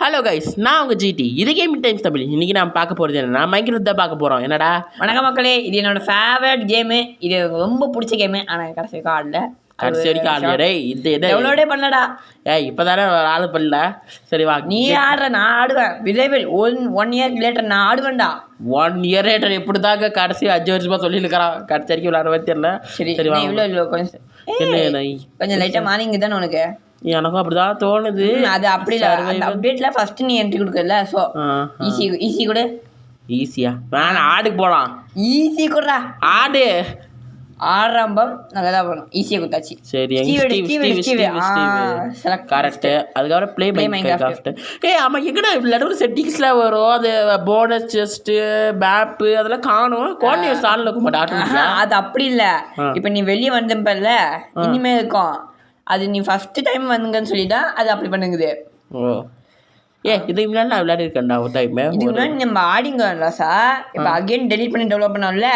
Hello guys, நான் உங்கள் GT. இது கேமிங் டைம்ஸ் தமிழ். இன்றைக்கி நான் பார்க்க போகிறது என்னன்னா மைக்ரோஃப்ட் தான் பார்க்க போகிறோம். என்னடா வணக்கம் மக்களே, இது என்னோட ஃபேவரட் கேமு. இது ரொம்ப பிடிச்ச கேமு. ஆனால் கடைசி வரைக்கும் ஆடல. கடைசி வரைக்கும் ஆடலையடே. இது எதை டவுன்லோடே பண்ணடா. இப்போ தானே ஆள் பண்ணல. சரி வா, நீ ஆடுற, நான் ஆடுவேன். விரைவில் 1 இயர் லேட்டர் நான் ஆடுவேன்டா. 1 இயர் லேட்டர் எப்படி தாங்க கடைசி 5 வருஷமாக சொல்லியிருக்கிறான். கடைசி வரைக்கும் விளையாட தெரியல. சரி சரி வா. இவ்வளோ கொஞ்சம் கொஞ்சம் லைட்டாக மாறிங்க தானே உனக்கு. எனக்கும் அப்படிதான் தோணுது. அது அப்படி இல்லை. அந்த அப்டேட்டில் ஃபஸ்ட்டு நீ என்ட்ரி கொடுக்கல. ஸோ ஈஸி கூட. ஈஸியா வேணாம், ஆடுக்கு போகலாம். ஈஸி கொடுறா. ஆடு ஆரம்பம் நல்லா தான் போகணும். ஈஸியாக கொடுத்தாச்சு. சரி, கரெக்டு. அதுக்கப்புறம் ப்ளே மைன்கிராஃப்ட். ஆமாம், எங்கடா நடுவில் செட்டிங்ஸில் வரும். அது போனஸ் செஸ்ட்டு மேப்பு அதெல்லாம் காணும். கோஆர்டினேட் ஆன்ல இருக்க மாட்டேன். அது அப்படி இல்லை. இப்போ நீ வெளியே வந்தப்பல்ல, இனிமேல் இருக்கும். அது நீ ஃபஸ்ட்டு டைம் வந்துங்கன்னு சொல்லிட்டா அது அப்படி பண்ணுங்குது. ஓ இதுக்கு முன்னாடி நான் விளையாடிருக்கேன்டா ஒரு டைம். இதுக்கு முன்னாடி நம்ம ஆடிங்கோம்ல சார். இப்போ அகைன் டெலிட் பண்ணி டெவலப் பண்ணோம்ல.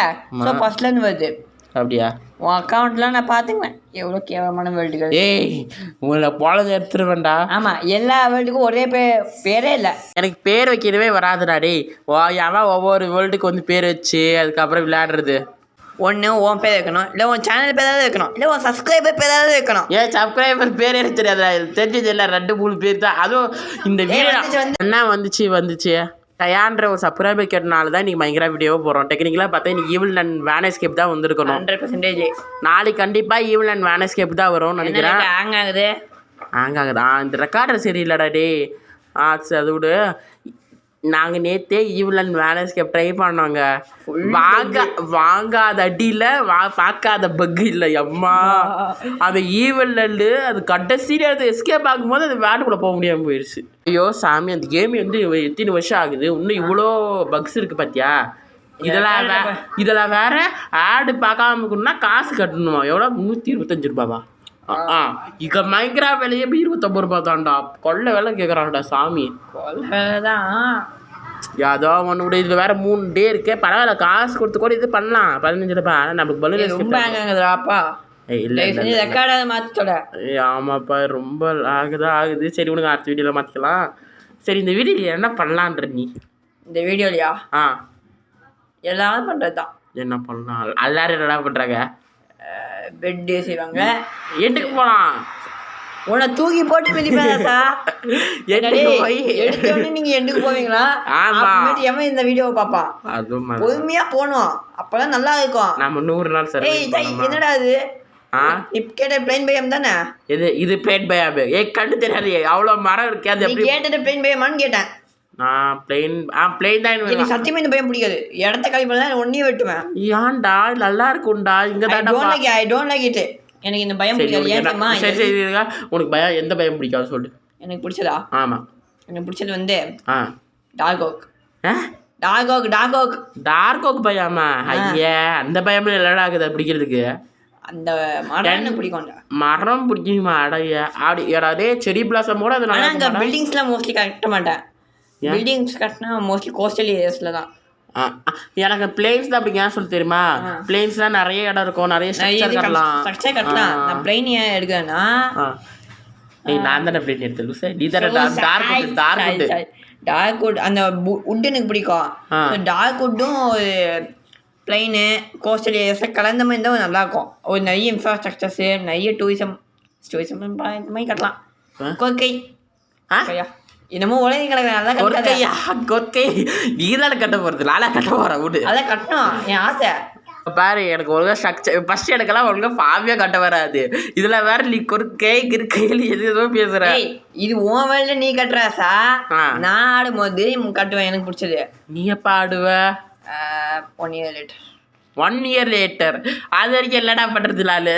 ஸோ ஃபர்ஸ்ட்லேருந்து வருது. அப்படியா? உன் அக்கௌண்ட்லாம் நான் பார்த்துக்குவேன். எவ்வளோ கேவலமான வேர்ல்டுகள். உங்களை போலதை எடுத்துருவேன்டா. ஆமாம், எல்லா வேர்ல்டுக்கும் ஒரே பேரே இல்லை. எனக்கு பேர் வைக்கிறதே வராதுடா. டே அவன் ஒவ்வொரு வேர்ல்டுக்கு வந்து பேர் வச்சு அதுக்கப்புறம் விளையாடுறது. ஒன்று உன் பேர் வைக்கணும், இல்லை உன் சேனல் பேராவது வைக்கணும், இல்லை உன் சப்ஸ்கிரைபர் பேராவது வைக்கணும். சப்ஸ்கிரைபர் பேரே தெரியாது. தெரிஞ்சது இல்லை, 2-3 பேர் தான். அதுவும் இந்த வீடியோ என்ன வந்துச்சு டயான்ற ஒரு சப்ஸ்கிரைபர் கேட்டனால தான் இன்றைக்கி பயங்கர வீடியோவை போகிறோம். டெக்னிக்கலாக பார்த்தா இன்றைக்கி ஈவில் அண்ட் வேனஸ்கேப் தான் வந்திருக்கணும். 100%. நாளைக்கு கண்டிப்பாக ஈவில் அண்ட் வேனஸ்கேப் தான் வரும்னு நினைக்கிறேன். ஹேங் ஆகுது. இந்த ரெக்கார்டர் சரியில்லடா டே. அது விடு. நாங்கள் நேற்றே ஈவில் அண்ட் வேனஸ்கேப் ட்ரை பண்ணோங்க. வாங்காத அடியில் பார்க்காத பக்கு இல்லை அம்மா. அந்த ஈவில் அண்டு அது கடைசியில் அது எஸ்கேப் ஆகும்போது அது வேனுக்குள்ளே போக முடியாமல் போயிடுச்சு. ஐயோ சாமி, அந்த கேம் வந்து எத்தனை வருஷம் ஆகுது, இன்னும் இவ்வளோ பக்ஸ் இருக்குது பார்த்தியா. இதெல்லாம் வேற ஆடு பார்க்காம இருக்கணும்னா காசு கட்டணுமா? எவ்வளோ? 325 ரூபாவா? இங்கே பயங்கர விலையே 29 ரூபா தான்டா. கொள்ளை வேலை கேட்குறான்டா சாமி. கொள்ளை தான். ஏதோ ஒன்று கூட. இதில் வேறு 3 டே இருக்கு. பரவாயில்ல, காசு கொடுத்து கூட இது பண்ணலாம். 15 ரூபா நம்மளுக்கு பலூன் ரொம்ப ஆகுதுப்பா. இல்லை ரெக்கார்டாக மாற்றிட்டோட. ஆமாப்பா, ரொம்ப ஆகுது. சரி உனக்கு அடுத்த வீடியோவில் மாற்றிக்கலாம். சரி, இந்த வீடியோ என்ன பண்ணலான்ற நீ? இந்த வீடியோலையா? எல்லாரும் பண்ணுறது தான். என்ன பண்ணலாம்? எல்லாரும் என்னடா பண்ணுறாங்க? பெட்டு செய்வாங்க. எட்டுக்கு போகலாம். உன்னை தூக்கி போட்டு மிதிப்பா. எடுத்தோடனே நீங்க எண்டுக்கு போவீங்களா? எவன் இந்த வீடியோவை பார்ப்பான்? பொறுமையா போகணும், அப்பதான் நல்லா இருக்கும். நம்ம 100 நாள் சார். என்னடா அது? கேட்ட பிளைன் பயம் தானே இது? பிளைன் பயம் கண்டு தெரியாது. அவ்வளவு மரம் இருக்காது. நீ கேட்டது பிளைன் பயமான்னு கேட்டேன். நான் பிளைன் தான். எனக்கு சத்தியமா இந்த பயம் பிடிக்காது. இடத்த கழிப்பு தான் ஒன்னையே வெட்டுவேன். ஏன்டா? நல்லா இருக்கும்டா. இங்க தான் ஐ டோன்ட் லைக் இட். எனக்கு இந்த பயம் பிடிக்காது. ஏன்மா? சரி உனக்கு பயம் எந்த பயம் பிடிக்காது சொல்லு. எனக்கு பிடிச்சதா? ஆமா, எனக்கு பிடிச்சது வந்து டார்க் ஓக் பயமா? ஐயா, அந்த பயமே இல்லடா இருக்குது பிடிக்கிறதுக்கு. அந்த மரம் பிடிக்கும்டா. மரம் பிடிக்குமா? அடைய அப்படி யாராவது செரி பிளாசம் கூட. அதனால அங்கே பில்டிங்ஸ்லாம் மோஸ்ட்லி கட்ட மாட்டேன். பில்டிங்ஸ் கட்டினா மோஸ்ட்லி கோஸ்டல் ஏரியாஸில் தான். எனக்கு பிளேன்ஸ் தான் அப்படி. ஏன் சொல்ல தெரியுமா? பிளேன்ஸ்லாம் நிறைய இடம் இருக்கும், நிறைய ஸ்ட்ரக்சர் கட்டலாம். நான் பிளைன் ஏன் எடுக்கிறேன்னா, நான் தானே பிளைன் எடுத்தேன். நீ தானே டார்க் வுட். அந்த வுட் எனக்கு பிடிக்கும். டார்க் வுட்டும் ஒரு பிளைனு கோஸ்டல் ஏரியாஸில் கலந்த மாதிரி இருந்தால் நல்லாயிருக்கும். ஒரு நிறைய இன்ஃப்ராஸ்ட்ரக்சர்ஸு, நிறைய டூரிசம் இந்த மாதிரி கட்டலாம். கொற்கை என்னமோ உலகி கிடக்கு. கொற்கை நீ தானே கட்ட போகிறது, நானா கட்ட போகிறேன். விடு, அதான் கட்டணும் என் ஆசை. பாரு, எனக்கு ஒழுங்காக ஸ்ட்ரக்சர் ஃபர்ஸ்ட் எனக்கெல்லாம் ஒழுங்காக ஃபார்மியாக கட்ட வராது. இதில் வேற நீ கொற்கை கிற்கையில் எது பேசுகிற. இது உன் வேலை, நீ கட்டுறாசா? நான் ஆடும்போது கட்டுவேன். எனக்கு பிடிச்சது. நீ எப்போ ஆடுவ? 1 இயர் லேட்டர். 1 year later? அது வரைக்கும் என்னடா பண்ணுறது நாள்?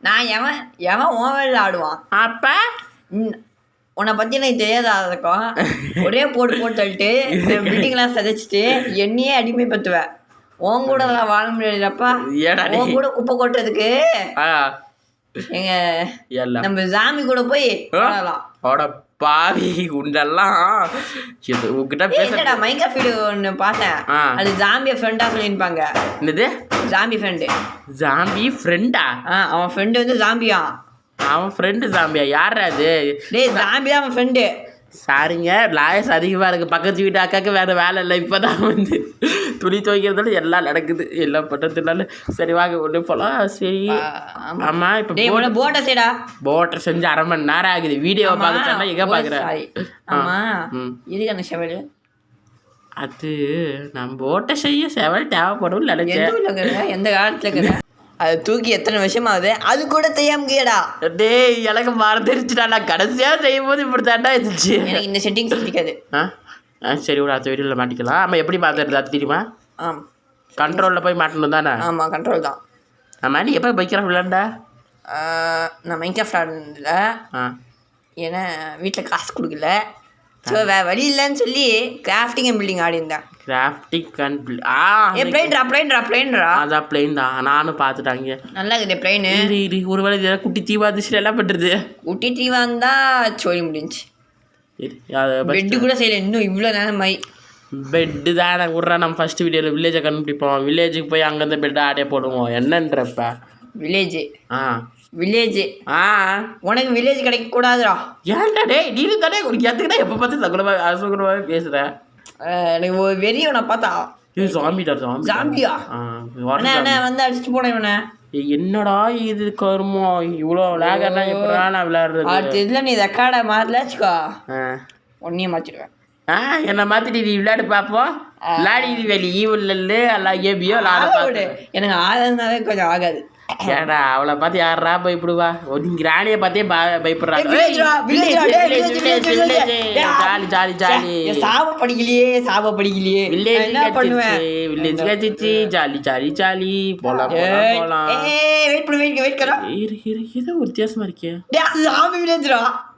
நான் எவன் உன் வேலையில் ஆடுவான்? அப்போ உன்னை பற்றி எனக்கு தெரியாதா? இருக்கும் ஒரே போட்டு தள்ளிட்டு பில்டிங்லாம் சதைச்சிட்டு என்னையே அடிமைப்படுத்துவேன். உன் கூட நான் வாழ முடியாதுப்பா. உன் கூட குப்பை கொட்டுறதுக்கு எங்க நம்ம ஜாமி கூட போய் வாழலாம். பாவி உண்டெல்லாம் உங்ககிட்ட பேசடா. மைக்கா ஃபீடு ஒன்று பார்த்தேன். அது ஜாம்பியை ஃப்ரெண்டாக சொல்லியிருப்பாங்க. என்னது? Zombie friend. ஜாம்பி ஃப்ரெண்டா? அவன் ஃப்ரெண்டு வந்து ஜாம்பியா. அவன் ஃப்ரெண்டு ஜாம்பியா? யாரா அது? டேய் ஜாம்பி தான் அவன் ஃப்ரெண்டு. சாரிங்க லாயஸ் அதிகமாக இருக்குது. பக்கத்து வீட்டு அக்காவுக்கு வேறு வேலை இல்லை. இப்போ தான் வந்து துணி துவைக்கிறதால எல்லாம் நடக்குது. எல்லாம் பண்ணுறதுனால சரி வாங்க ஒன்று போகலாம். சரி ஆமாம். இப்போ போட்டை செய்டா. போட்டை செஞ்சு 1/2 மணி நேரம் ஆகுது. வீடியோ பார்க்குறேன்னா எங்கே பார்க்குறேன்? ஆமாம் இதுக்கு அந்த செவல் அது நம்ம போட்டை செய்ய செவல் தேவைப்படும் நினைச்சேன். எந்த காலத்தில் இருக்கிற அதை தூக்கி எத்தனை வருஷம் ஆகுது அது கூட தெரியாம டேய் எனக்கு மறந்துருச்சுடா. நான் கடைசியாக செய்யும் போது இப்படி தாண்டா இருந்துச்சு. எனக்கு இந்த செட்டிங்ஸ் பிடிக்காது. சரி ஒரு அடுத்த வீடியோவில் மாட்டிக்கலாம். ஆமாம் எப்படி மாற்றுறது அது தெரியுமா? கண்ட்ரோலில் போய் மாட்டணும் தானே? ஆமாம் கண்ட்ரோல் தான். ஆமாம் நீ எப்போ பைக்ராஃப்ட் விளாண்டா? நான் மைன்கிராஃப்ட் விளாண்டதில்ல. ஏன்னா வீட்டில் காசு கொடுக்கல. ஸோ வேறு வழி இல்லைன்னு சொல்லி கிராஃப்டிங் அண்ட் பில்டிங் ஆடி இருந்தேன். கிராஃப்டிங் அண்ட் பிளேன்ரா அதான் பிளெயின் தான். நானும் பார்த்துட்டாங்க நல்லா இருக்குது பிளெயின். ஒரு வேளை இதெல்லாம் குட்டி தீவா இருந்துச்சு என்ன பண்ணுறது? குட்டி தீவா இருந்தால் சொல்லி முடிஞ்சு. பெட்டு கூட செய்யலை இன்னும் இவ்வளோ நேரம் பெட்டு தான் எனக்கு விட்றா. நம்ம ஃபஸ்ட்டு வீடியோவில் வில்லேஜை கண்டுபிடிப்போம். வில்லேஜுக்கு போய் அங்கேருந்து பெட்டை ஆடே போடுவோம். என்னன்றப்ப வில்லேஜ் உனக்கு வில்லேஜ் கிடைக்க கூடாதுடா. ஏன்டா டேய் நீ தானே உனக்கு எதுக்குடா எப்போ பார்த்து அசுகுணமாக பேசுகிறேன்? எனக்கு ஒரு வெறிய உன பார்த்தா ஜாம்பியா வந்து அடிச்சுட்டு போனேன் இவனை. என்னடா இது கருமோ இவ்வளோ லேகர்னா எப்படா நான் விளையாடுறது? அடுத்த இதில் நீ ரெக்கார்டை மாற்றல வச்சுக்கோ ஒன்றையும் மாற்றிடுவேன். என்னை மாற்றிட்டு நீ விளையாடு பார்ப்போம். விளையாடி வெளி ஈவில்ல எல்லாம் ஏபியோ எனக்கு ஆகுதுனாவே கொஞ்சம் ஆகாது. ஏடா அவளை பார்த்து யாரா பயப்படுவா? நீங்க ராணியை பார்த்தே பயப்படுறாங்க. ஜாலி ஜாலி சாப படிக்கலையே வில்லேஜ் கட்சிச்சு ஜாலி ஜாலி ஜாலி போலாம் போலாம். ஏதோ வித்தியாசமா இருக்கே.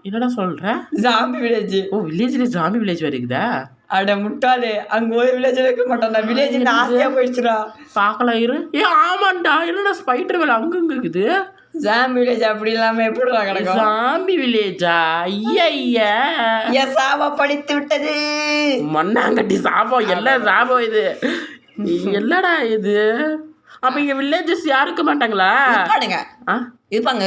என்னடா சொல்ற? Zombie village. ஓ வில்லேஜ்ல ஜாம்பி வில்லேஜ் வருகுதா? அட முட்டாளே அங்க ஒரு வில்லேஜ் வைக்க மாட்டோம். வில்லேஜ் ஆசையா போயிடுச்சுடா. பார்க்கலாம் இரு. ஆமாண்டா என்னடா ஸ்பைடர் வேலை அங்கங்க இருக்குது. ஜாம்பி வில்லேஜ் அப்படி இல்லாம எப்படிடா கிடக்கும்? ஜாம்பி வில்லேஜா? ஐயா சாபம் படித்து விட்டது. மண்ணாங்கட்டி சாபம் எல்லாம் சாபம் இது. என்னடா இது? அப்ப இங்க வில்லேஜஸ் யாருக்க மாட்டாங்களா? இருப்பாங்க.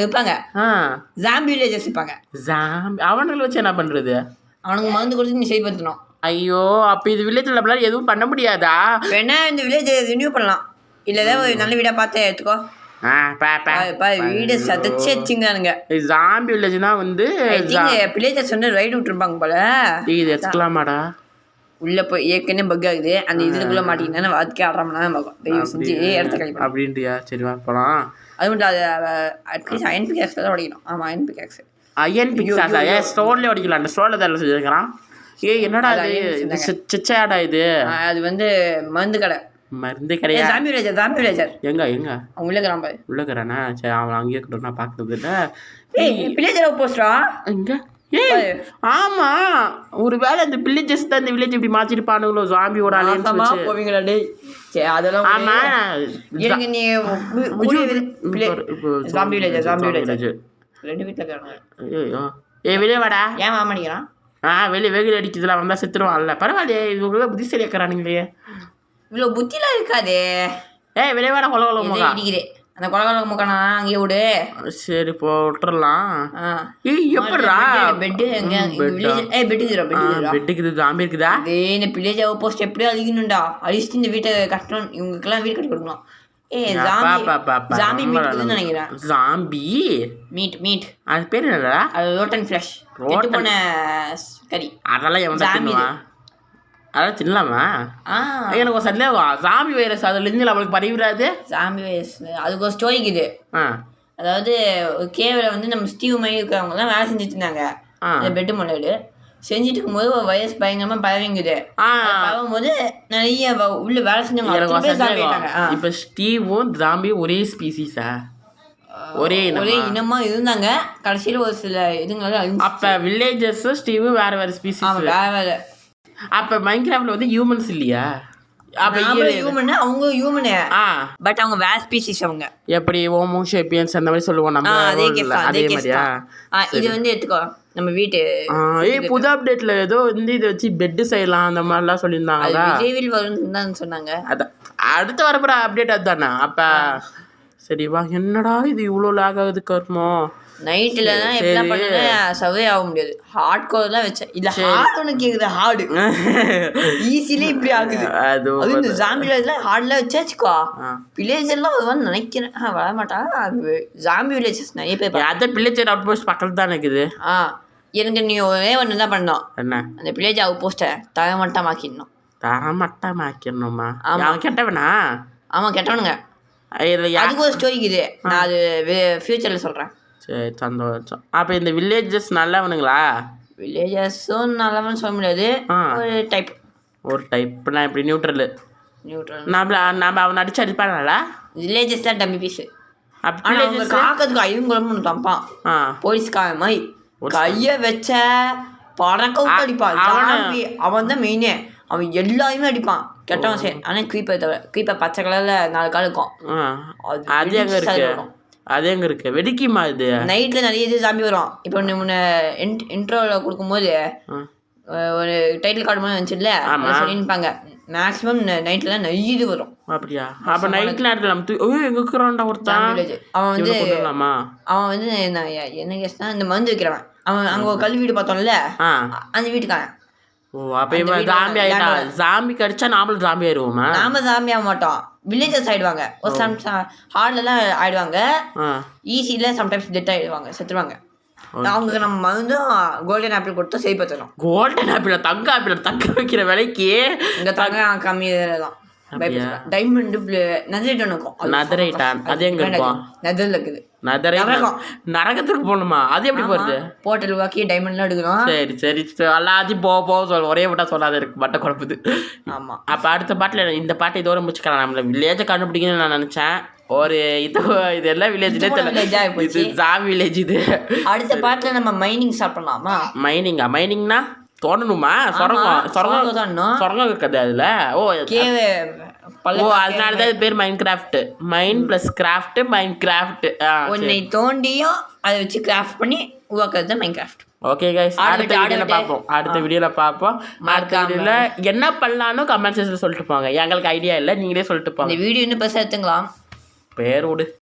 ஜாம்பி வில்லேஜஸ் இருப்பாங்க. ஜாம்பி அவனுங்களை வச்சு என்ன பண்றது? அவனுக்கு மருந்து கொடுத்து நீ செயல்படுத்தணும். ஐயோ அப்போ இது வில்லேஜில் நம்மளால எதுவும் பண்ண முடியாதா? வேணா இந்த வில்லேஜ் ரினியூ பண்ணலாம். இல்லை ஒரு நல்ல வீடாக பார்த்து எடுத்துக்கோ. வீடு சதைச்சு வச்சுங்கிறானுங்க. ஜாம்பி வில்லேஜ்னா வந்து வில்லேஜஸ் வந்து ரைடு விட்டுருப்பாங்க போல. இது எடுத்துக்கலாமாடா? உள்ளே போய் ஏற்கனவே பக் ஆகுது. அந்த இதுக்குள்ளே மாட்டிங்கன்னா வாழ்க்கை 1/2 மணி நேரம் பார்க்கும். தயவு செஞ்சு இடத்த கழிப்போம் அப்படின்றியா? சரி வா போகலாம். அது மட்டும் அது அட்லீஸ்ட் அயன் பிகாக்ஸ் தான் உடைக்கணும். ஆமாம் அயன் பிகாக்ஸ். அயன் பிக்ஸா? ஸ்டோன்லேயே உடைக்கலாம். அந்த ஸ்டோனில் தான் செஞ்சுருக்கிறான். என்னடா இது சிச்சாடா இது? அது வந்து மருந்து கடை. மருந்து கிடையாது. ஜாம்பி வில்லேஜர் எங்க அவன் உள்ளக்கிறான் பாரு. உள்ளக்கிறானா? சரி அவன் அங்கேயே இருக்கட்டும். நான் பார்க்கறது இல்லை. வில்லேஜர் போஸ்டா இங்க. ஆமா ஒரு வேளை இந்த வில்லேஜஸ் தான் இந்த வில்லேஜ் இப்படி மாத்திருப்பானுங்களோ ஜாம்பியோட அலையன்ஸ் போவீங்களா டேய்? சரி அதெல்லாம் ஆமா எனக்கு நீ ஜாம்பி வில்லேஜ் ரெண்டு வீட்ல இருக்காங்க. ஐயோ வெளியே வாடா. ஏன் வர மாட்டேங்கிறான்? வெளியே வெயில் அடிக்கிறதுல வந்தா செத்துருவான்ல. பரவாயில்லையே இவங்கள புத்தி சரியா இருக்கிறானுங்களே. இவ்வளோ புத்திலாம் இருக்காது. வெளியே வாடா கொலகொலமா அடிக்கிறே. அந்த கொலகொல முக்கானா அங்கேயே விடு. சரி போ விட்டுறலாம். எப்படா பெட்டு பெட்டுக்குது ஜாம்பி இருக்குதா? இந்த வில்லேஜ் போஸ்ட் எப்படியோ அழிக்கணும்டா. அழிச்சிட்டு இந்த வீட்டை கட்டணும். இவங்களுக்கெல்லாம் வீடு கட்டி கொடுக்கணும். ஜாம்பி நினைக்கிறேன். ஜாம்பி மீட் அது பேர் என்னடா? அது ரோட்டன் ஃப்ளஷ் போன கறி. அதெல்லாம் எவன் தின்னுவான்? அதெல்லாம் தின்னலாமா? எனக்கு ஒரு சந்தேகம். ஜாம்பி வைரஸ் அதுலேருந்து நம்மளுக்கு பரவிடாது? ஜாம்பி வைரஸ் அதுக்கு ஒரு ஸ்டோரி இருக்குது. அதாவது கேவில் வந்து நம்ம ஸ்டீவ் மாதிரி இருக்கிறவங்க தான் வேலை செஞ்சுட்டு இருந்தாங்க. அந்த பெட்டு முன்னாடி செஞ்சுட்டு இருக்கும்போது ஒரு வைரஸ் பயங்கரமாக பரவிங்குது. பரவும்போது நிறைய உள்ள வேலை செஞ்சவங்க. இப்போ ஸ்டீவும் ஜாம்பியும் ஒரே ஸ்பீசிஸா? ஒரே இனமா இருந்தாங்க. கடைசியில் ஒரு சில இதுங்களால அப்போ வில்லேஜஸ் ஸ்டீவும் வேற வேற ஸ்பீசிஸ். வேற அப்போ மைன்கிராஃப்ட்ல வந்து ஹியூமன்ஸ் இல்லையா? அவங்க ஹியூமனு. பட் அவங்க வேற ஸ்பீசிஸ். அவங்க எப்படி ஹோமோ சேப்பியன்ஸ் அந்த மாதிரி சொல்லுவோம் நம்ம. அதே மாதிரியா? இது வந்து எடுத்துக்கோ நம்ம வீட்டு புது அப்டேட்ல ஏதோ வந்து இதை வச்சு பெட் செய்யலாம் அந்த மாதிரிலாம் சொல்லியிருந்தாங்க. விரைவில் வரும்னு சொன்னாங்க. அதான் அடுத்து வரப்போற அப்டேட் அதுதானே. அப்ப சரிவா என்னடா இது இவ்வளோ லாக் ஆகுது கர்மோ? நைட்டில் தான் எப்படிலாம் பண்ணுவேன் சர்வே ஆக முடியாது. ஹார்ட் கோர்லாம் வச்சேன். இல்லை ஹார்ட் ஒன்று கேட்குது ஹார்டு ஈஸிலே இப்படி ஆகுது. அது இந்த ஜாம்பியில் ஹார்ட்லாம் வச்சாச்சுக்கோ வில்லேஜ் எல்லாம் வருவான்னு நினைக்கிறேன். வர மாட்டான். ஜாம்பி வில்லேஜஸ் நிறைய பேர் அதான் வில்லேஜ் அவுட் போஸ்ட் பக்கத்தில் தான் இருக்குது. எனக்கு நீ ஒரே ஒன்று தான் பண்ணோம். என்ன? அந்த வில்லேஜ் அவுட் போஸ்ட்டை தரமட்டமாக்கிடணும். தரமட்டமாக்கிடணுமா? அவன் கெட்டவனா? ஆமாம் கெட்டவனுங்க. அதுக்கு ஒரு ஸ்டோரி இருக்குது, நான் அது ஃபியூச்சரில் சொல்கிறேன். சரி சந்தோஷம். அப்போ இந்த வில்லேஜஸ் நல்லவனுங்களா? வில்லேஜஸும் நல்லவன்னு சொல்ல முடியாது, ஒரு டைப். நான் இப்படி நியூட்ரல் நம்ம அவன் அடிச்சு அடிப்பானால வில்லேஜஸ் தான் டம்மி பீஸு. அப்படி காக்கிறதுக்கு ஐயங்குளம்னு தப்பான் போலீஸ்காரன் மாதிரி கையை வச்ச பறக்க விட்டு அடிப்பான். அவன் தான் மெயினே. அவன் எல்லாருமே அடிப்பான் கெட்டவன். சரி ஆனால் க்ரீப்பர் பச்சை கலரில் 4 கால் இருக்கும். அது எங்கே இருக்கு? அது எங்கே இருக்கு? வெடிக்குமா இது? நைட்டில் நிறைய இது ஜாம்பி வரும். இப்போ நீ முன்ன இன்ட்ரோவில் கொடுக்கும்போது ஒரு டைட்டில் கார்டு மாதிரி வந்துச்சுல்ல, சொல்லியிருப்பாங்க மேக்ஸிமம் நைட்டில் தான் நிறைய இது வரும். அப்படியா? அப்போ நைட் நேரத்தில் நம்ம எங்கே இருக்கிறான்டா ஒருத்தான். அவன் வந்து என்ன கேஸ்னா இந்த மருந்து வைக்கிறவன். அவன் அங்கே ஒரு கல்வி வீடு பார்த்தோம்ல, அந்த வீட்டுக்காரன். ஓ அப்போ இவன் ஜாம்பி ஆகிட்டான். ஜாம்பி கடிச்சா நாமளும் ஜாம்பி ஆயிடுவோமா? நாம ஜாம்பி ஆக மாட்டோம், வில்லேஜஸ் ஆயிடுவாங்க. ஒரு ஹார்ட்லாம் ஆயிடுவாங்க, ஈஸியில் சம்டைம்ஸ் டெத் ஆகிடுவாங்க, செத்துருவாங்க. அவங்களுக்கு நம்ம மருந்தும் கோல்டன் ஆப்பிள் கொடுத்தா சரி பார்த்துடும். கோல்டன் ஆப்பிள் தங்க ஆப்பிள் தக்க வைக்கிற விலைக்கு இங்கே தங்க கம்மி தான். டைமண்ட் நெதரைட் இருக்கும். நெதரைட்டான் அது எங்கே இருக்கும்? நெதரில் இருக்குது. நரகத்துக்கு போகணுமா? அது எப்படி போகிறது? போர்ட்டல் வாக்கி டைமண்ட்லாம் எடுக்கணும். சரி சரி எல்லாத்தையும் போக சொல்ல ஒரே விட்டா சொல்லாத இருக்கு மட்டை குழப்புது. ஆமாம். அப்போ அடுத்த பாட்டில் இந்த பாட்டை இதோட முடிச்சுக்கலாம். நம்மள வில்லேஜை கண்டுபிடிக்கணும்னு நான் நினச்சேன். ஒரு இது எல்லாம் வில்லேஜ் இது ஜாம்பி வில்லேஜ். இது அடுத்த பாட்டில் நம்ம மைனிங் ஸ்டார்ட் பண்ணலாமா? மைனிங்னா தோணணுமா? சொரங்கம் இருக்காது அதில். அதனால தான் பேர் மைன் கிராஃப்ட். மைன் ப்ளஸ் கிராஃப்ட் மைன் கிராஃப்ட். உன்னை தோண்டியும் அதை வச்சு கிராஃப்ட் பண்ணி உருவாக்குறது மைன் கிராஃப்ட். ஓகே கைஸ், அடுத்த வீடியோவில் பார்ப்போம். அடுத்த வீடியோவில் என்ன பண்ணலான்னு கமெண்ட் செக்ஷனில் சொல்லிட்டு போங்க. எங்களுக்கு ஐடியா இல்லை, நீங்களே சொல்லிட்டு போங்க. இந்த வீடியோ இன்னும் பெருசாக எடுத்துக்கலாம். பேரோடு